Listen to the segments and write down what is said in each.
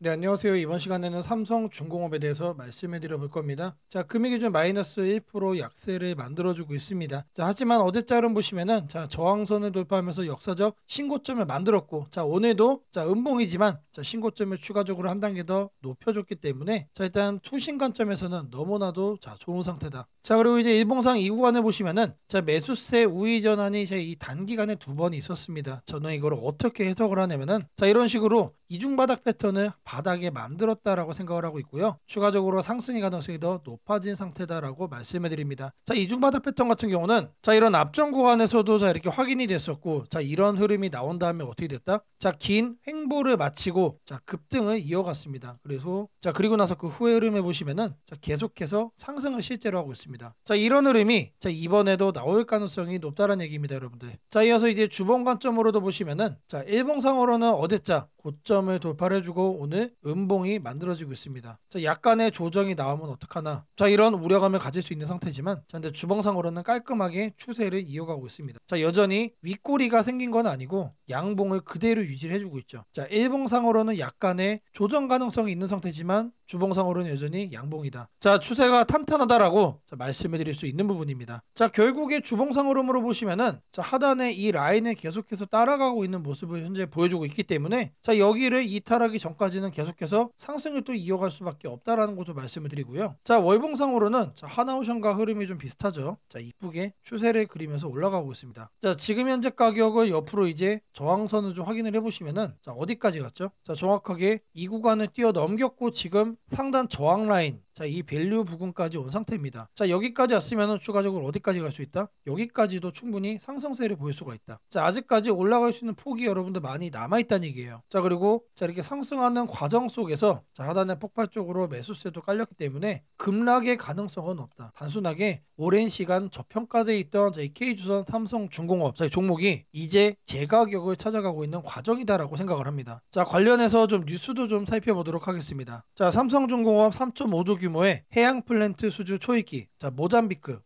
네, 안녕하세요. 이번 시간에는 삼성중공업에 대해서 말씀해 드려 볼 겁니다. 자, 금일 기준 마이너스 1% 약세를 만들어주고 있습니다. 자, 하지만 어제 자료 보시면은 저항선을 돌파하면서 역사적 신고점을 만들었고, 오늘도 음봉이지만 신고점을 추가적으로 한 단계 더 높여줬기 때문에 일단 투신 관점에서는 너무나도 좋은 상태다. 자, 그리고 이제 일봉상 이 구간을 보시면은 매수세 우위 전환이 이 단기간에 두 번 있었습니다. 저는 이걸 어떻게 해석을 하냐면은 이런 식으로 이중 바닥 패턴을 바닥에 만들었다라고 생각을 하고 있고요. 추가적으로 상승의 가능성이 더 높아진 상태다라고 말씀해 드립니다. 이중 바닥 패턴 같은 경우는 이런 앞전 구간에서도 이렇게 확인이 됐었고, 이런 흐름이 나온 다음에 어떻게 됐다? 긴 횡보를 마치고 급등을 이어갔습니다. 그리고 나서 그 후의 흐름을 보시면은 계속해서 상승을 실제로 하고 있습니다. 이런 흐름이 이번에도 나올 가능성이 높다는 얘기입니다, 여러분들. 이어서 이제 주봉 관점으로도 보시면은 일봉상으로는 어제자 고점을 돌파해주고 오늘 음봉이 만들어지고 있습니다. 약간의 조정이 나오면 어떡하나, 이런 우려감을 가질 수 있는 상태지만 근데 주봉상으로는 깔끔하게 추세를 이어가고 있습니다. 여전히 윗꼬리가 생긴 건 아니고 양봉을 그대로 유지를 해주고 있죠. 일봉상으로는 약간의 조정 가능성이 있는 상태지만 주봉상으로는 여전히 양봉이다. 추세가 탄탄하다라고 말씀을 드릴 수 있는 부분입니다. 결국에 주봉상 흐름으로 보시면은 하단의 이 라인을 계속해서 따라가고 있는 모습을 현재 보여주고 있기 때문에 여기를 이탈하기 전까지는 계속해서 상승을 또 이어갈 수밖에 없다라는 것도 말씀을 드리고요. 월봉상으로는 하나오션과 흐름이 좀 비슷하죠. 이쁘게 추세를 그리면서 올라가고 있습니다. 지금 현재 가격을 옆으로 이제 저항선을 좀 확인을 해보시면은 어디까지 갔죠? 정확하게 이 구간을 뛰어넘겼고 지금 상단 저항 라인, 이 밸류 부근까지 온 상태입니다. 여기까지 왔으면 추가적으로 어디까지 갈 수 있다? 여기까지도 충분히 상승세를 보일 수가 있다. 아직까지 올라갈 수 있는 폭이 여러분들 많이 남아있다는 얘기예요. 그리고 이렇게 상승하는 과정 속에서 하단의 폭발적으로 매수세도 깔렸기 때문에 급락의 가능성은 없다. 단순하게 오랜 시간 저평가되어 있던 KG조선, 삼성중공업 종목이 이제 재가격을 찾아가고 있는 과정이다라고 생각을 합니다. 관련해서 좀 뉴스도 좀 살펴보도록 하겠습니다. 삼성중공업 3.5조 규모의 해양 플랜트 수주 초입기, 모잠비크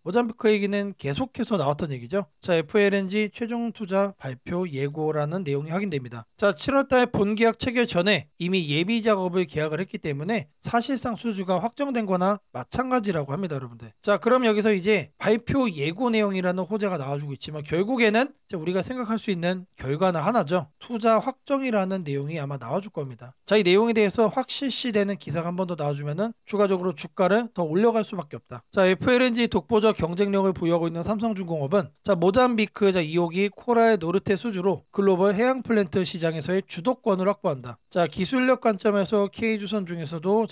얘기는 계속해서 나왔던 얘기죠. FLNG 최종 투자 발표 예고라는 내용이 확인됩니다. 7월달 본계약 체결 전에 이미 예비 작업을 계약을 했기 때문에 사실상 수주가 확정된 거나 마찬가지라고 합니다, 여러분들. 그럼 여기서 이제 발표 예고 내용이라는 호재가 나와주고 있지만 결국에는 우리가 생각할 수 있는 결과는 하나죠. 투자 확정이라는 내용이 아마 나와줄 겁니다. 이 내용에 대해서 확실시되는 기사가 한 번 더 나와주면은 추가적으로 주가를 더 올려갈 수밖에 없다. FLNG 독보적 경쟁력을 보유하고 있는 삼성중공업은 모잠비크 2호기 코랄 노르테 수주로 글로벌 해양 플랜트 시장에서의 주도권을 확보한다. 기술력 관점에서 K조선 중에서도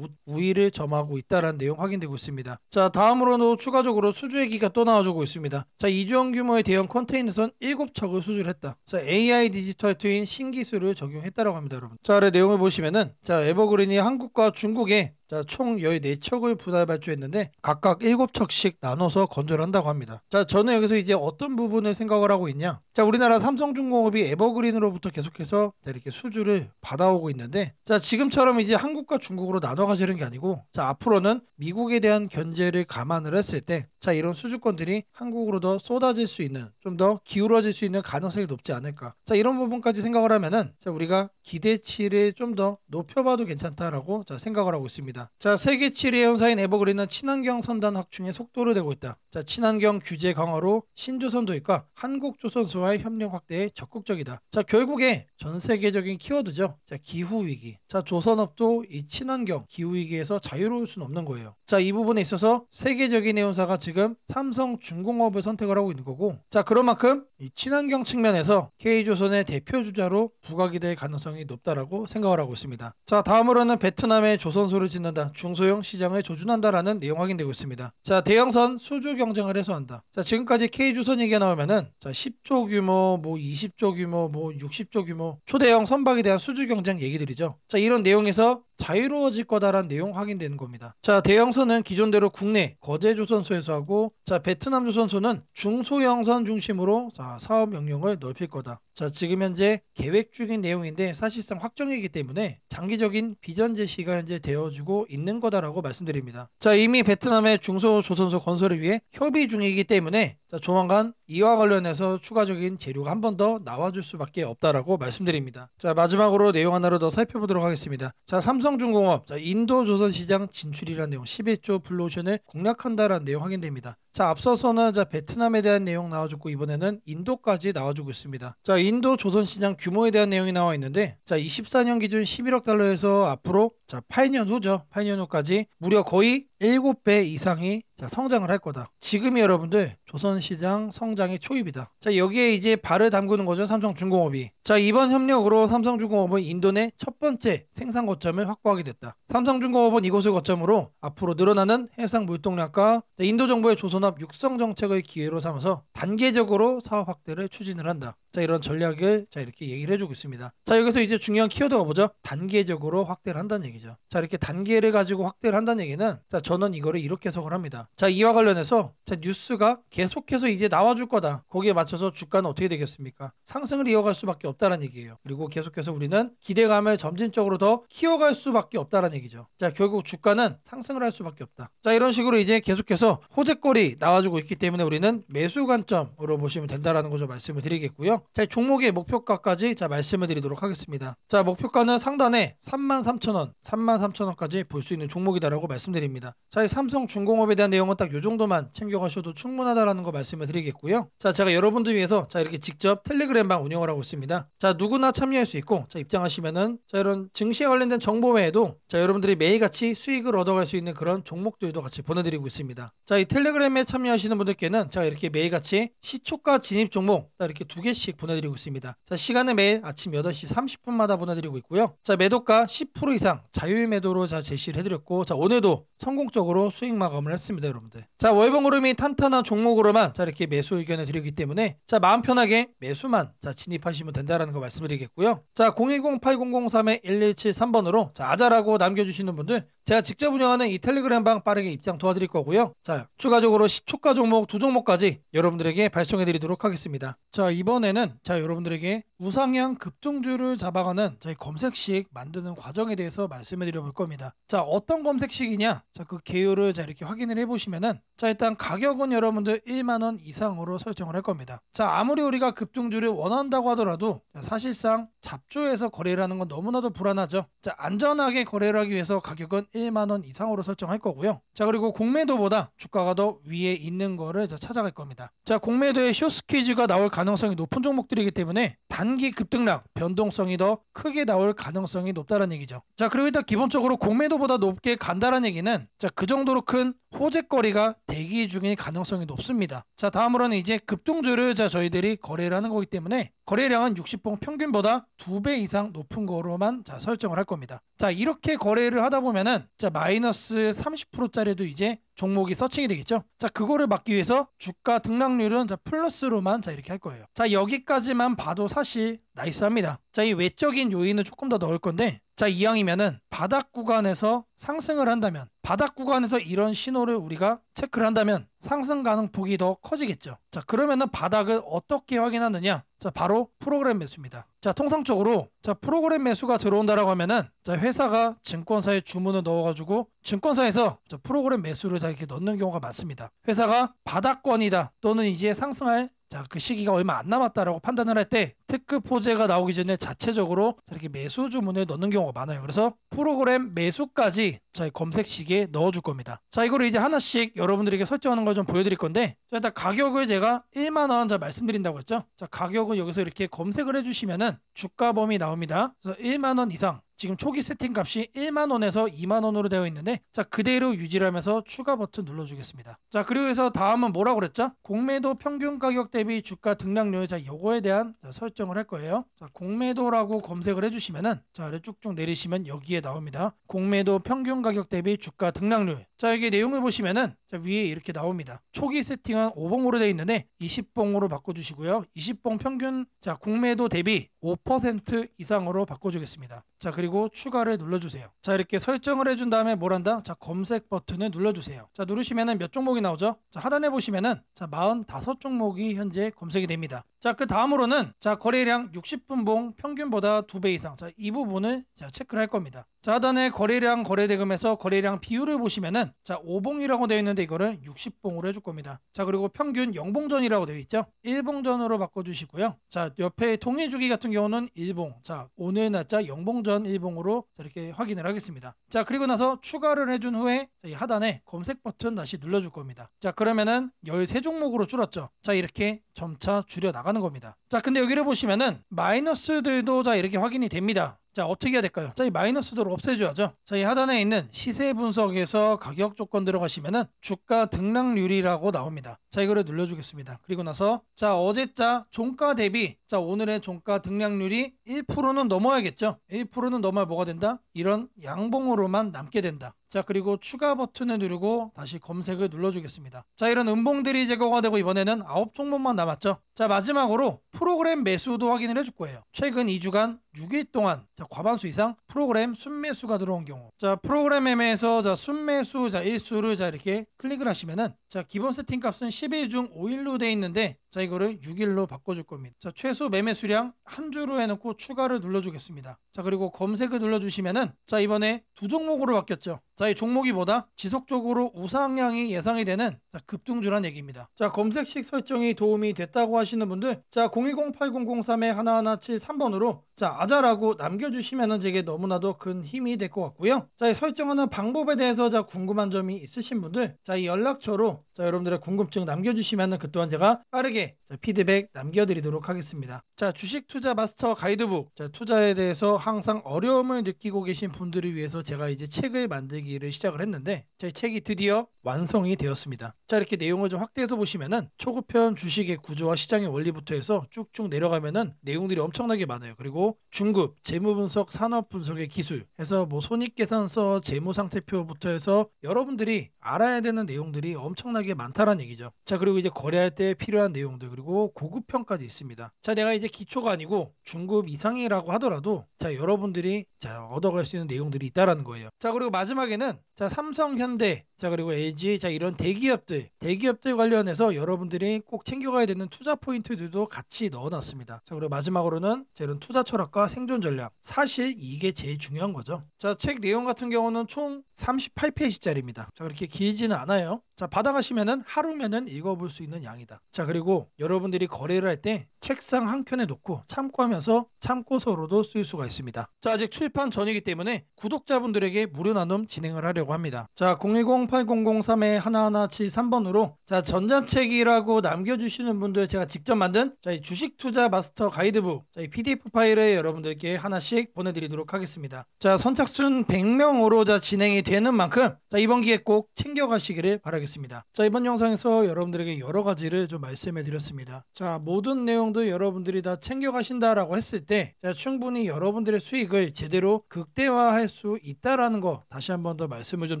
우위를 점하고 있다는 내용 확인되고 있습니다. 다음으로는 추가적으로 수주 얘기가 또 나와주고 있습니다. 2조 규모의 대형 컨테이너선 7척을 수주를 했다. AI 디지털 트윈 신기술을 적용했다라고 합니다, 여러분. 아래 내용을 보시면은 에버그린이 한국과 중국에 총 14척을 분할 발주했는데 각각 7척씩 나눠서 건조를 한다고 합니다. 저는 여기서 이제 어떤 부분을 생각을 하고 있냐, 우리나라 삼성중공업이 에버그린으로부터 계속해서 이렇게 수주를 받아오고 있는데 지금처럼 이제 한국과 중국으로 나눠 가지는 게 아니고 앞으로는 미국에 대한 견제를 감안을 했을 때 이런 수주권들이 한국으로 더 쏟아질 수 있는, 좀 더 기울어질 수 있는 가능성이 높지 않을까, 이런 부분까지 생각을 하면은 우리가 기대치를 좀 더 높여봐도 괜찮다라고 생각을 하고 있습니다. 세계 7위 회사인 에버그린은 친환경 선단 확충에 속도를 내고 있다. 친환경 규제 강화로 신조선 도입과 한국조선소와의 협력 확대에 적극적이다. 결국에 전 세계적인 키워드죠. 기후위기. 조선업도 이 친환경 기후위기에서 자유로울 수는 없는 거예요. 이 부분에 있어서 세계적인 해운사가 지금 삼성중공업을 선택을 하고 있는 거고, 그런 만큼 이 친환경 측면에서 K조선의 대표 주자로 부각이 될 가능성이 높다라고 생각을 하고 있습니다. 다음으로는 베트남의 조선소를 짓는다. 중소형 시장을 조준한다라는 내용 확인되고 있습니다. 대형선 수주 경쟁을 해소한다. 지금까지 K조선 얘기가 나오면은 10조 규모, 20조 규모, 60조 규모 초대형 선박에 대한 수주 경쟁 얘기들이죠. 이런 내용에서 자유로워질 거다라는 내용 확인되는 겁니다. 대형선은 기존대로 국내 거제조선소에서 하고, 베트남 조선소는 중소형선 중심으로 사업 영역을 넓힐 거다. 지금 현재 계획 중인 내용인데 사실상 확정이기 때문에 장기적인 비전 제시가 현재 되어주고 있는 거다라고 말씀드립니다. 이미 베트남의 중소조선소 건설을 위해 협의 중이기 때문에 조만간 이와 관련해서 추가적인 재료가 한 번 더 나와줄 수밖에 없다라고 말씀드립니다. 자, 마지막으로 내용 하나를 더 살펴보도록 하겠습니다. 자, 삼성중공업, 자, 인도 조선시장 진출이라는 내용, 11조 블루오션을 공략한다라는 내용 확인됩니다. 자, 앞서서는 자, 베트남에 대한 내용 나와줬고 이번에는 인도까지 나와주고 있습니다. 자, 인도 조선시장 규모에 대한 내용이 나와 있는데, 자, 24년 기준 11억 달러에서 앞으로 자, 8년 후죠. 8년 후까지 무려 거의 7배 이상이 자, 성장을 할 거다. 지금이 여러분들 조선시장 성장의 초입이다. 자, 여기에 이제 발을 담그는 거죠. 삼성중공업이. 자, 이번 협력으로 삼성중공업은 인도 내 첫 번째 생산 거점을 확보하게 됐다. 삼성중공업은 이곳을 거점으로 앞으로 늘어나는 해상 물동량과 인도 정부의 조선업 육성 정책을 기회로 삼아서 단계적으로 사업 확대를 추진을 한다. 자, 이런 전략을 자, 이렇게 얘기를 해주고 있습니다. 자, 여기서 이제 중요한 키워드가 뭐죠? 단계적으로 확대를 한다는 얘기죠. 자, 이렇게 단계를 가지고 확대를 한다는 얘기는 자, 저는 이거를 이렇게 해석을 합니다. 자, 이와 관련해서 자, 뉴스가 계속해서 이제 나와줄 거다. 거기에 맞춰서 주가는 어떻게 되겠습니까? 상승을 이어갈 수밖에 없다는 얘기예요. 그리고 계속해서 우리는 기대감을 점진적으로 더 키워갈 수밖에 없다는 얘기죠. 자, 결국 주가는 상승을 할 수밖에 없다. 자, 이런 식으로 이제 계속해서 호재거리 나와주고 있기 때문에 우리는 매수 관점으로 보시면 된다라는 거죠. 말씀을 드리겠고요. 자, 종목의 목표가까지 자, 말씀을 드리도록 하겠습니다. 자, 목표가는 상단에 33,000원, 33,000원까지 볼 수 있는 종목이다라고 말씀드립니다. 자, 이 삼성중공업에 대한 내용은 딱 요 정도만 챙겨가셔도 충분하다라는 거 말씀을 드리겠고요. 자, 제가 여러분들 위해서 자, 이렇게 직접 텔레그램방 운영을 하고 있습니다. 자, 누구나 참여할 수 있고 자, 입장하시면은 자, 이런 증시에 관련된 정보 외에도 자, 여러분들이 매일같이 수익을 얻어갈 수 있는 그런 종목들도 같이 보내드리고 있습니다. 자, 이 텔레그램에 참여하시는 분들께는 자, 이렇게 매일같이 시초가 진입 종목 자, 이렇게 2개씩 보내드리고 있습니다. 자, 시간은 매일 아침 8시 30분마다 보내드리고 있고요. 자, 매도가 10% 이상 자율 매도로 자, 제시를 해드렸고 자, 오늘도 성공적으로 수익 마감을 했습니다, 여러분들. 자, 월봉 흐름이 탄탄한 종목으로만 자, 이렇게 매수 의견을 드리기 때문에 자, 마음 편하게 매수만 자, 진입하시면 된다라는 거 말씀드리겠고요. 자, 010-8003-1173번으로 자, 아자라고 남겨주시는 분들 제가 직접 운영하는 이 텔레그램방 빠르게 입장 도와드릴 거고요. 자, 추가적으로 시초가 종목 2종목까지 여러분들에게 발송해 드리도록 하겠습니다. 자, 이번에는 자, 여러분들에게 우상향 급등주를 잡아가는 저희 검색식 만드는 과정에 대해서 말씀해 드려 볼 겁니다. 자, 어떤 검색식이냐? 자, 그 개요를 자, 이렇게 확인을 해 보시면은 자, 일단 가격은 여러분들 1만원 이상으로 설정을 할 겁니다. 자, 아무리 우리가 급등주를 원한다고 하더라도 자, 사실상 잡주에서 거래를 하는 건 너무나도 불안하죠. 자, 안전하게 거래를 하기 위해서 가격은 1만원 이상으로 설정할 거고요. 자, 그리고 공매도보다 주가가 더 위에 있는 거를 자, 찾아갈 겁니다. 자, 공매도에 숏스퀴즈가 나올 가능성이 높은 종목들이기 때문에 단기 급등락 변동성이 더 크게 나올 가능성이 높다는 얘기죠. 자, 그리고 일단 기본적으로 공매도보다 높게 간다는 얘기는 자, 그 정도로 큰 호재거리가 대기 중일 가능성이 높습니다. 자, 다음으로는 이제 급등주를 자, 저희들이 거래를 하는 거기 때문에 거래량은 60봉 평균보다 2배 이상 높은 거로만 자, 설정을 할 겁니다. 자, 이렇게 거래를 하다 보면은 자, 마이너스 30%짜리도 이제 종목이 서칭이 되겠죠. 자, 그거를 막기 위해서 주가 등락률은 자, 플러스로만 자, 이렇게 할 거예요. 자, 여기까지만 봐도 사실 나이스합니다. 자, 이 외적인 요인을 조금 더 넣을 건데 자, 이왕이면은 바닥 구간에서 상승을 한다면 바닥 구간에서 이런 신호를 우리가 체크를 한다면 상승 가능폭이 더 커지겠죠. 자, 그러면은 바닥을 어떻게 확인하느냐? 자, 바로 프로그램 매수입니다. 자, 통상적으로 자, 프로그램 매수가 들어온다라고 하면은 자, 회사가 증권사에 주문을 넣어가지고 증권사에서 자, 프로그램 매수를 자, 이렇게 넣는 경우가 많습니다. 회사가 바닥권이다 또는 이제 상승할 자, 그 시기가 얼마 안 남았다라고 판단을 할 때 특급 호재가 나오기 전에 자체적으로 이렇게 매수 주문을 넣는 경우가 많아요. 그래서 프로그램 매수까지 자, 검색식에 넣어줄 겁니다. 자, 이거를 이제 하나씩 여러분들에게 설정하는 걸 좀 보여드릴 건데 자, 일단 가격을 제가 1만원 자, 말씀드린다고 했죠. 자, 가격을 여기서 이렇게 검색을 해주시면은 주가 범위 나옵니다. 그래서 1만원 이상 지금 초기 세팅 값이 1만원에서 2만원으로 되어 있는데 자, 그대로 유지를 하면서 추가 버튼 눌러주겠습니다. 자, 그리고 해서 다음은 뭐라고 그랬죠? 공매도 평균 가격 대비 주가 등락률 자, 요거에 대한 자, 설정을 할 거예요. 자, 공매도라고 검색을 해주시면은 자, 아래 쭉쭉 내리시면 여기에 나옵니다. 공매도 평균 가격 대비 주가 등락률. 자, 여기 내용을 보시면은 자, 위에 이렇게 나옵니다. 초기 세팅은 5봉으로 되어 있는데 20봉으로 바꿔주시고요. 20봉 평균 자, 공매도 대비 5% 이상으로 바꿔주겠습니다. 자, 그리고 추가를 눌러주세요. 자, 이렇게 설정을 해준 다음에 뭘 한다? 자, 검색 버튼을 눌러주세요. 자, 누르시면은 몇 종목이 나오죠? 자, 하단에 보시면은 자, 45종목이 현재 검색이 됩니다. 자, 그 다음으로는 자, 거래량 60분봉 평균보다 2배 이상. 자, 이 부분을 자, 체크를 할 겁니다. 자, 하단에 거래량 거래대금에서 거래량 비율을 보시면은 자 5봉이라고 되어 있는데 이거를 60봉으로 해줄 겁니다. 자, 그리고 평균 0봉전이라고 되어 있죠. 1봉전으로 바꿔주시고요. 자, 옆에 통일주기 같은 경우는 1봉. 자, 오늘 날짜 0봉전 1봉으로 이렇게 확인을 하겠습니다. 자, 그리고 나서 추가를 해준 후에 자, 이 하단에 검색 버튼 다시 눌러줄 겁니다. 자, 그러면은 13종목으로 줄었죠. 자, 이렇게 점차 줄여 나가는 겁니다. 자, 근데 여기를 보시면은 마이너스들도 자 이렇게 확인이 됩니다. 자, 어떻게 해야 될까요? 자, 이 마이너스들을 없애줘야죠. 자, 이 하단에 있는 시세 분석에서 가격 조건 들어가시면은 주가 등락률이라고 나옵니다. 자, 이거를 눌러주겠습니다. 그리고 나서 자, 어제자 종가 대비 자, 오늘의 종가 등락률이 1%는 넘어야겠죠. 1%는 넘어야 뭐가 된다? 이런 양봉으로만 남게 된다. 자, 그리고 추가 버튼을 누르고 다시 검색을 눌러주겠습니다. 자, 이런 음봉들이 제거가 되고 이번에는 9종목만 남았죠. 자, 마지막으로 프로그램 매수도 확인을 해줄 거예요. 최근 2주간 6일 동안 자, 과반수 이상 프로그램 순매수가 들어온 경우. 자, 프로그램 매매에서 자, 순매수 자, 일수를 자, 이렇게 클릭을 하시면은 자, 기본 세팅 값은 10일 중 5일로 돼 있는데 자, 이거를 6일로 바꿔줄 겁니다. 자, 최소 매매 수량 한 주로 해놓고 추가를 눌러주겠습니다. 자, 그리고 검색을 눌러주시면은 자, 이번에 2종목으로 바뀌었죠. 자, 이 종목이 보다 지속적으로 우상향이 예상이 되는 자, 급등주란 얘기입니다. 자, 검색식 설정이 도움이 됐다고 하시는 분들 자, 010-8003-1173번으로 자, 아자라고 남겨주시면은 제게 너무나도 큰 힘이 될 것 같고요. 자, 이 설정하는 방법에 대해서 자, 궁금한 점이 있으신 분들 자, 이 연락처로 자, 여러분들의 궁금증 남겨주시면은 그 또한 제가 빠르게 자, 피드백 남겨드리도록 하겠습니다. 자, 주식 투자 마스터 가이드북 자, 투자에 대해서 항상 어려움을 느끼고 계신 분들을 위해서 제가 이제 책을 만들기를 시작을 했는데 제 책이 드디어 완성이 되었습니다. 자, 이렇게 내용을 좀 확대해서 보시면은 초급편 주식의 구조와 시장의 원리부터 해서 쭉쭉 내려가면은 내용들이 엄청나게 많아요. 그리고 중급 재무 분석, 산업 분석의 기술 해서 뭐 손익계산서, 재무 상태표부터 해서 여러분들이 알아야 되는 내용들이 엄청나게 많다라는 얘기죠. 자, 그리고 이제 거래할 때 필요한 내용들 그리고 고급편까지 있습니다. 자, 내가 이제 기초가 아니고 중급 이상이라고 하더라도 자, 여러분들이 자, 얻어갈 수 있는 내용들이 있다라는 거예요. 자, 그리고 마지막에는 자, 삼성, 현대, 자, 그리고 LG, 자, 이런 대기업들 관련해서 여러분들이 꼭 챙겨가야 되는 투자 포인트들도 같이 넣어놨습니다. 자, 그리고 마지막으로는 자, 이런 투자 철학과 생존 전략. 사실 이게 제일 중요한 거죠. 자, 책 내용 같은 경우는 총 38페이지짜리입니다. 자, 그렇게 길지는 않아요. 자, 받아가시면은 하루면은 읽어볼 수 있는 양이다. 자, 그리고 여러분들이 거래를 할 때 책상 한 켠에 놓고 참고하면서 참고서로도 쓸 수가 있습니다. 자, 아직 출판 전이기 때문에 구독자분들에게 무료 나눔 진행을 하려고 합니다. 자, 010-8003-1173번으로 자, 전자책이라고 남겨주시는 분들 제가 직접 만든 자, 이 주식 투자 마스터 가이드북 자, 이 PDF 파일을 여러분들께 하나씩 보내드리도록 하겠습니다. 자, 선착순 100명으로 자, 진행이 되는 만큼 자, 이번 기회 꼭 챙겨가시기를 바라겠습니다. 자, 이번 영상에서 여러분들에게 여러 가지를 좀 말씀해 드렸습니다. 자, 모든 내용들 여러분들이 다 챙겨가신다라고 했을 때 자, 충분히 여러분들의 수익을 제대로 극대화할 수 있다라는 거 다시 한 번 더 말씀을 좀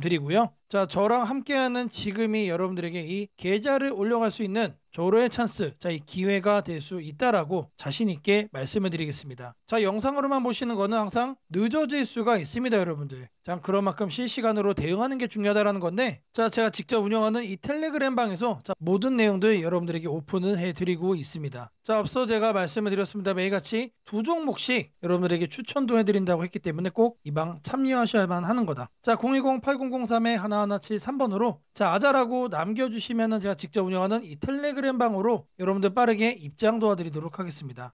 드리고요. 자, 저랑 함께하는 지금이 여러분들에게 이 계좌를 올려갈 수 있는 조로의 찬스, 자, 이 기회가 될 수 있다라고 자신 있게 말씀을 드리겠습니다. 자, 영상으로만 보시는 거는 항상 늦어질 수가 있습니다, 여러분들. 자, 그런 만큼 실시간으로 대응하는 게 중요하다라는 건데, 자, 제가 직접 운영하는 이 텔레그램 방에서 자, 모든 내용들 여러분들에게 오픈을 해드리고 있습니다. 자, 앞서 제가 말씀을 드렸습니다. 매일같이 2종목씩 여러분들에게 추천도 해드린다고 했기 때문에 꼭 이 방 참여하셔야만 하는 거다. 자, 010-8003-1173번으로 자, 아자라고 남겨주시면은 제가 직접 운영하는 이 텔레그램 방으로 여러분들 빠르게 입장 도와드리도록 하겠습니다.